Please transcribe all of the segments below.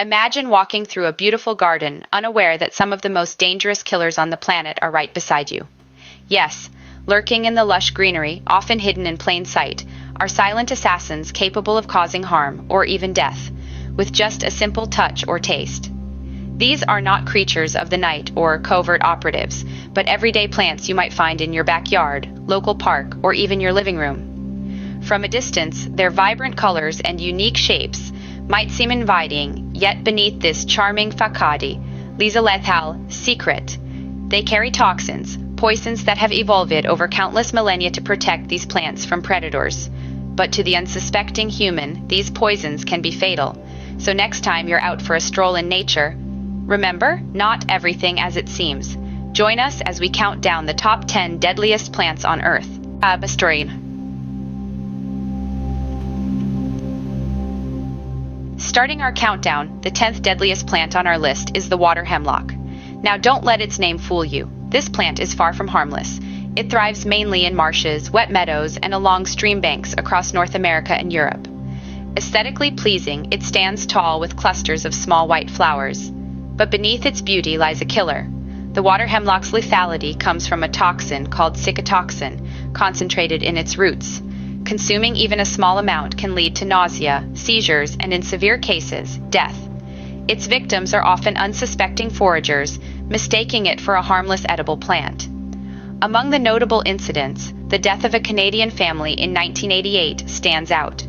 Imagine walking through a beautiful garden, unaware that some of the most dangerous killers on the planet are right beside you. Yes, lurking in the lush greenery, often hidden in plain sight, are silent assassins capable of causing harm, or even death, with just a simple touch or taste. These are not creatures of the night or covert operatives, but everyday plants you might find in your backyard, local park, or even your living room. From a distance, their vibrant colors and unique shapes might seem inviting, yet beneath this charming facade lies a lethal secret. They carry toxins, poisons that have evolved over countless millennia to protect these plants from predators. But to the unsuspecting human, these poisons can be fatal. So next time you're out for a stroll in nature, remember, not everything as it seems. Join us as we count down the top 10 deadliest plants on Earth. Starting our countdown, the 10th deadliest plant on our list is the water hemlock. Now don't let its name fool you. This plant is far from harmless. It thrives mainly in marshes, wet meadows, and along stream banks across North America and Europe. Aesthetically pleasing, it stands tall with clusters of small white flowers. But beneath its beauty lies a killer. The water hemlock's lethality comes from a toxin called cichatoxin, concentrated in its roots. Consuming even a small amount can lead to nausea, seizures, and in severe cases, death. Its victims are often unsuspecting foragers, mistaking it for a harmless edible plant. Among the notable incidents, the death of a Canadian family in 1988 stands out.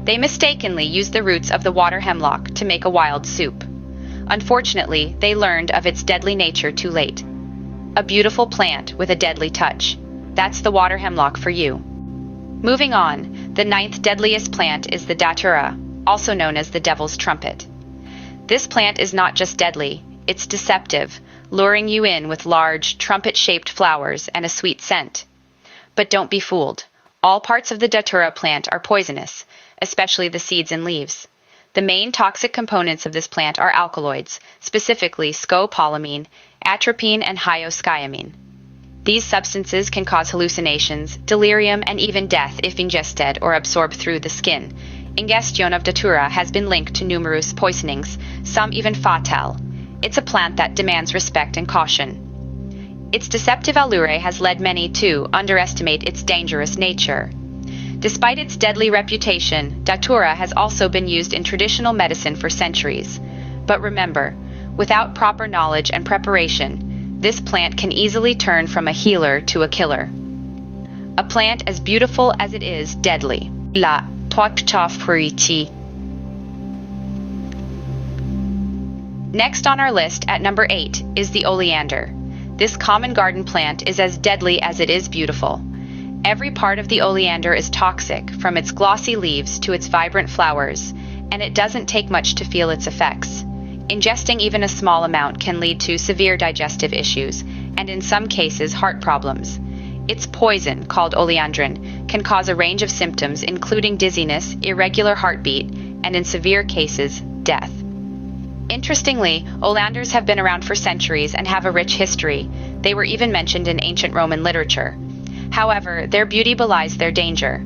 They mistakenly used the roots of the water hemlock to make a wild soup. Unfortunately, they learned of its deadly nature too late. A beautiful plant with a deadly touch. That's the water hemlock for you. Moving on, the 9th deadliest plant is the Datura, also known as the devil's trumpet. This plant is not just deadly, it's deceptive, luring you in with large, trumpet-shaped flowers and a sweet scent. But don't be fooled. All parts of the Datura plant are poisonous, especially the seeds and leaves. The main toxic components of this plant are alkaloids, specifically scopolamine, atropine, and hyoscyamine. These substances can cause hallucinations, delirium, and even death if ingested or absorbed through the skin. Ingestion of Datura has been linked to numerous poisonings, some even fatal. It's a plant that demands respect and caution. Its deceptive allure has led many to underestimate its dangerous nature. Despite its deadly reputation, Datura has also been used in traditional medicine for centuries. But remember, without proper knowledge and preparation, this plant can easily turn from a healer to a killer. A plant as beautiful as it is deadly. La Toikchafuriti. Next on our list at number 8 is the oleander. This common garden plant is as deadly as it is beautiful. Every part of the oleander is toxic, from its glossy leaves to its vibrant flowers, and it doesn't take much to feel its effects. Ingesting even a small amount can lead to severe digestive issues, and in some cases heart problems. Its poison, called oleandrin, can cause a range of symptoms including dizziness, irregular heartbeat, and in severe cases, death. Interestingly, oleanders have been around for centuries and have a rich history. They were even mentioned in ancient Roman literature. However, their beauty belies their danger.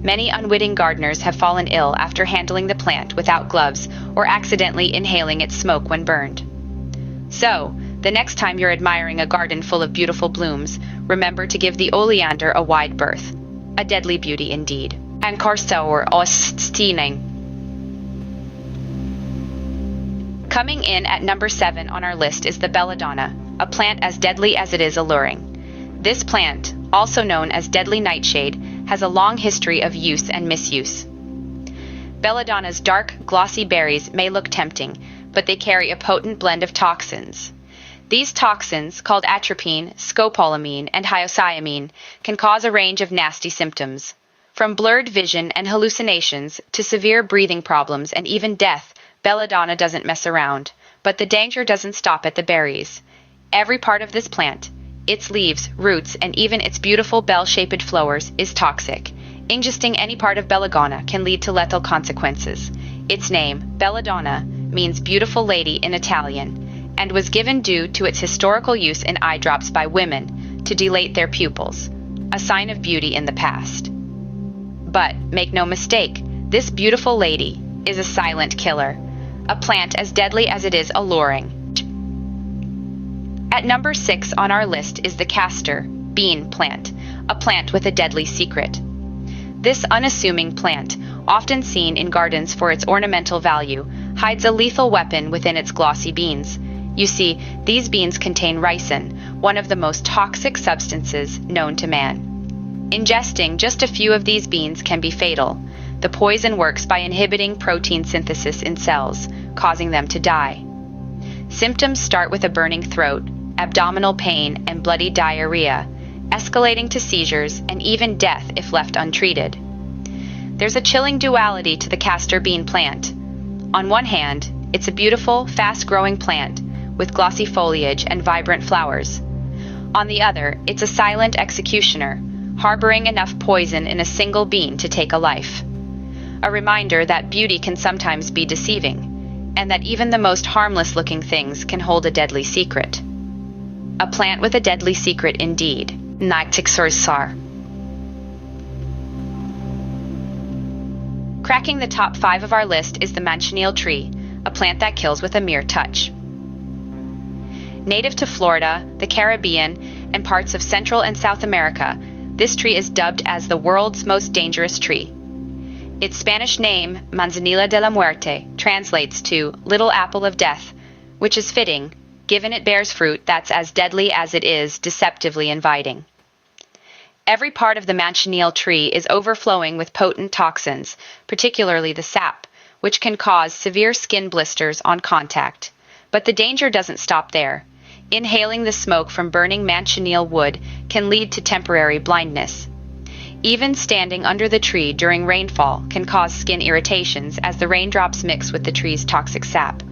Many unwitting gardeners have fallen ill after handling the plant without gloves or accidentally inhaling its smoke when burned. So, the next time you're admiring a garden full of beautiful blooms, remember to give the oleander a wide berth. A deadly beauty indeed. And Castor or Oststeening. Coming in at number 7 on our list is the Belladonna, a plant as deadly as it is alluring. This plant, also known as deadly nightshade, has a long history of use and misuse. Belladonna's dark, glossy berries may look tempting, but they carry a potent blend of toxins. These toxins, called atropine, scopolamine, and hyoscyamine, can cause a range of nasty symptoms. From blurred vision and hallucinations to severe breathing problems and even death, Belladonna doesn't mess around. But the danger doesn't stop at the berries. Every part of this plant, its leaves, roots, and even its beautiful bell-shaped flowers, is toxic. Ingesting any part of Belladonna can lead to lethal consequences. Its name, Belladonna, means beautiful lady in Italian, and was given due to its historical use in eye drops by women to dilate their pupils, a sign of beauty in the past. But make no mistake, this beautiful lady is a silent killer. a plant as deadly as it is alluring. At number 6 on our list is the Castor, bean plant, a plant with a deadly secret. This unassuming plant, often seen in gardens for its ornamental value, hides a lethal weapon within its glossy beans. You see, these beans contain ricin, one of the most toxic substances known to man. Ingesting just a few of these beans can be fatal. The poison works by inhibiting protein synthesis in cells, causing them to die. Symptoms start with a burning throat, abdominal pain, and bloody diarrhea, escalating to seizures and even death if left untreated. There's a chilling duality to the castor bean plant. On one hand, it's a beautiful, fast-growing plant with glossy foliage and vibrant flowers. On the other, it's a silent executioner, harboring enough poison in a single bean to take a life. A reminder that beauty can sometimes be deceiving, and that even the most harmless-looking things can hold a deadly secret. A plant with a deadly secret indeed. Nyctixorsar. Cracking the top 5 of our list is the Manchineel Tree, a plant that kills with a mere touch. Native to Florida, the Caribbean, and parts of Central and South America, this tree is dubbed as the world's most dangerous tree. Its Spanish name, Manzanilla de la Muerte, translates to Little Apple of Death, which is fitting, given it bears fruit that's as deadly as it is deceptively inviting. Every part of the Manchineel tree is overflowing with potent toxins, particularly the sap, which can cause severe skin blisters on contact. But the danger doesn't stop there. Inhaling the smoke from burning Manchineel wood can lead to temporary blindness. Even standing under the tree during rainfall can cause skin irritations as the raindrops mix with the tree's toxic sap.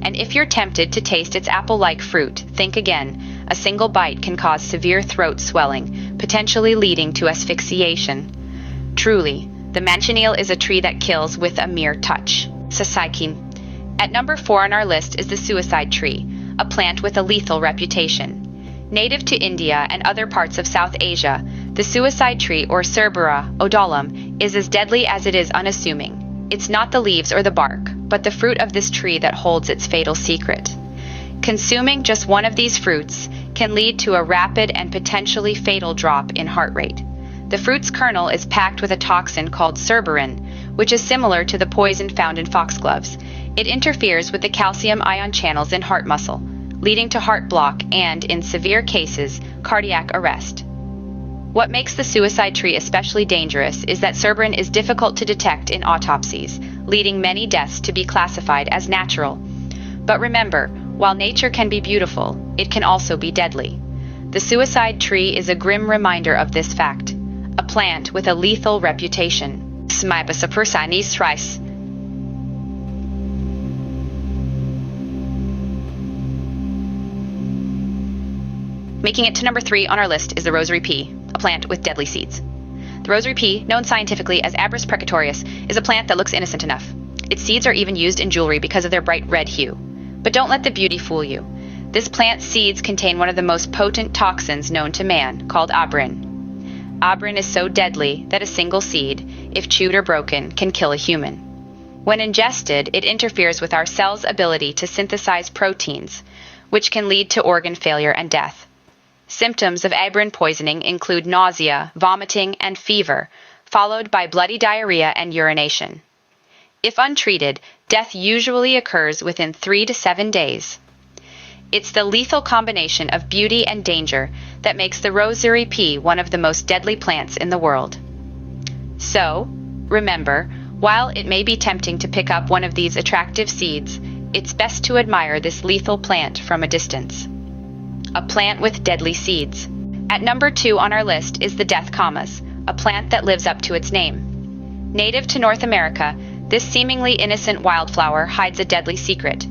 And if you're tempted to taste its apple-like fruit, think again. A single bite can cause severe throat swelling, potentially leading to asphyxiation. Truly, the Manchineel is a tree that kills with a mere touch. Sasaikin. At number 4 on our list is the suicide tree, a plant with a lethal reputation. Native to India and other parts of South Asia, the suicide tree, or Cerbera odolum, is as deadly as it is unassuming. It's not the leaves or the bark, but the fruit of this tree that holds its fatal secret. Consuming just one of these fruits can lead to a rapid and potentially fatal drop in heart rate. The fruit's kernel is packed with a toxin called cerberin, which is similar to the poison found in foxgloves. It interferes with the calcium ion channels in heart muscle, leading to heart block and, in severe cases, cardiac arrest. What makes the suicide tree especially dangerous is that cerberin is difficult to detect in autopsies, leading many deaths to be classified as natural. But remember, while nature can be beautiful, it can also be deadly. The suicide tree is a grim reminder of this fact, a plant with a lethal reputation. Rice. Making it to number 3 on our list is the Rosary Pea, a plant with deadly seeds. The Rosary Pea, known scientifically as Abrus precatorius, is a plant that looks innocent enough. Its seeds are even used in jewelry because of their bright red hue. But don't let the beauty fool you. This plant's seeds contain one of the most potent toxins known to man, called abrin. Abrin is so deadly that a single seed, if chewed or broken, can kill a human. When ingested, it interferes with our cells' ability to synthesize proteins, which can lead to organ failure and death. Symptoms of abrin poisoning include nausea, vomiting, and fever, followed by bloody diarrhea and urination. If untreated, death usually occurs within 3 to 7 days. It's the lethal combination of beauty and danger that makes the Rosary Pea one of the most deadly plants in the world. So, remember, while it may be tempting to pick up one of these attractive seeds, it's best to admire this lethal plant from a distance. A plant with deadly seeds. At number 2 on our list is the death Camas, a plant that lives up to its name. Native to North America, this seemingly innocent wildflower hides a deadly secret.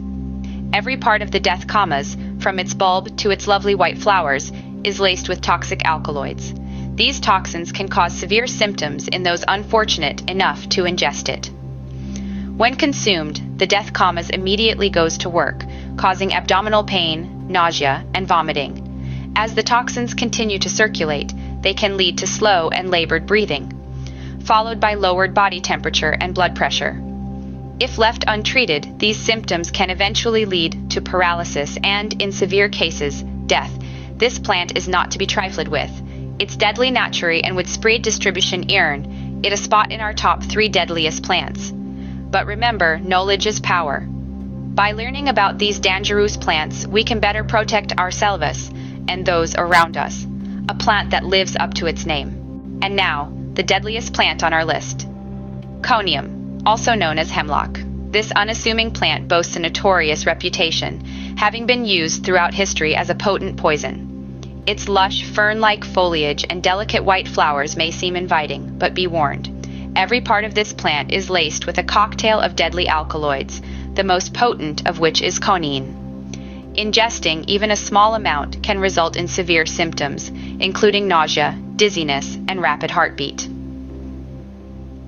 Every part of the death Camas, from its bulb to its lovely white flowers, is laced with toxic alkaloids. These toxins can cause severe symptoms in those unfortunate enough to ingest it. When consumed, the death Camas immediately goes to work, causing abdominal pain, nausea, and vomiting. As the toxins continue to circulate, they can lead to slow and labored breathing, followed by lowered body temperature and blood pressure. If left untreated, these symptoms can eventually lead to paralysis and, in severe cases, death. This plant is not to be trifled with. It's deadly naturally and would spread distribution earn it a spot in our top 3 deadliest plants. But remember, knowledge is power. By learning about these dangerous plants, we can better protect ourselves and those around us. A plant that lives up to its name. And now, the deadliest plant on our list. Conium, also known as hemlock. This unassuming plant boasts a notorious reputation, having been used throughout history as a potent poison. Its lush, fern-like foliage and delicate white flowers may seem inviting, but be warned. Every part of this plant is laced with a cocktail of deadly alkaloids, the most potent of which is conium. Ingesting even a small amount can result in severe symptoms, including nausea, dizziness, and rapid heartbeat.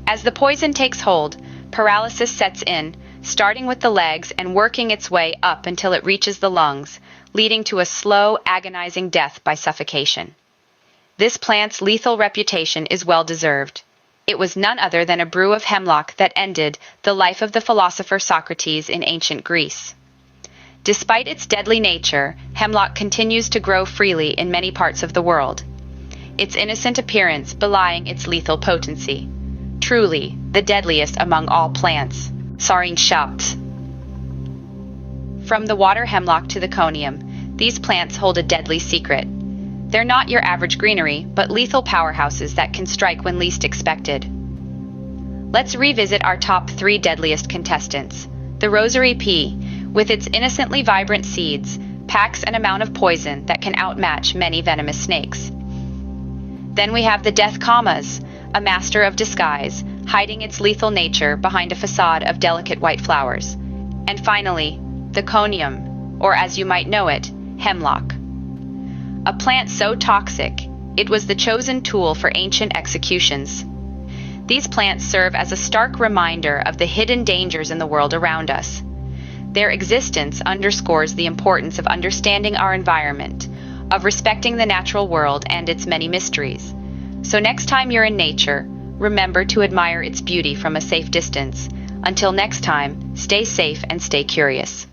As the poison takes hold, paralysis sets in, starting with the legs and working its way up until it reaches the lungs, leading to a slow, agonizing death by suffocation. This plant's lethal reputation is well-deserved. It was none other than a brew of hemlock that ended the life of the philosopher Socrates in ancient Greece. Despite its deadly nature, hemlock continues to grow freely in many parts of the world, its innocent appearance belying its lethal potency. Truly, the deadliest among all plants. Sarin shouts. From the water hemlock to the conium, these plants hold a deadly secret. They're not your average greenery, but lethal powerhouses that can strike when least expected. Let's revisit our top 3 deadliest contestants. The Rosary Pea, with its innocently vibrant seeds, packs an amount of poison that can outmatch many venomous snakes. Then we have the death Camas, a master of disguise, hiding its lethal nature behind a facade of delicate white flowers. And finally, the Conium, or as you might know it, hemlock. A plant so toxic, it was the chosen tool for ancient executions. These plants serve as a stark reminder of the hidden dangers in the world around us. Their existence underscores the importance of understanding our environment, of respecting the natural world and its many mysteries. So next time you're in nature, remember to admire its beauty from a safe distance. Until next time, stay safe and stay curious.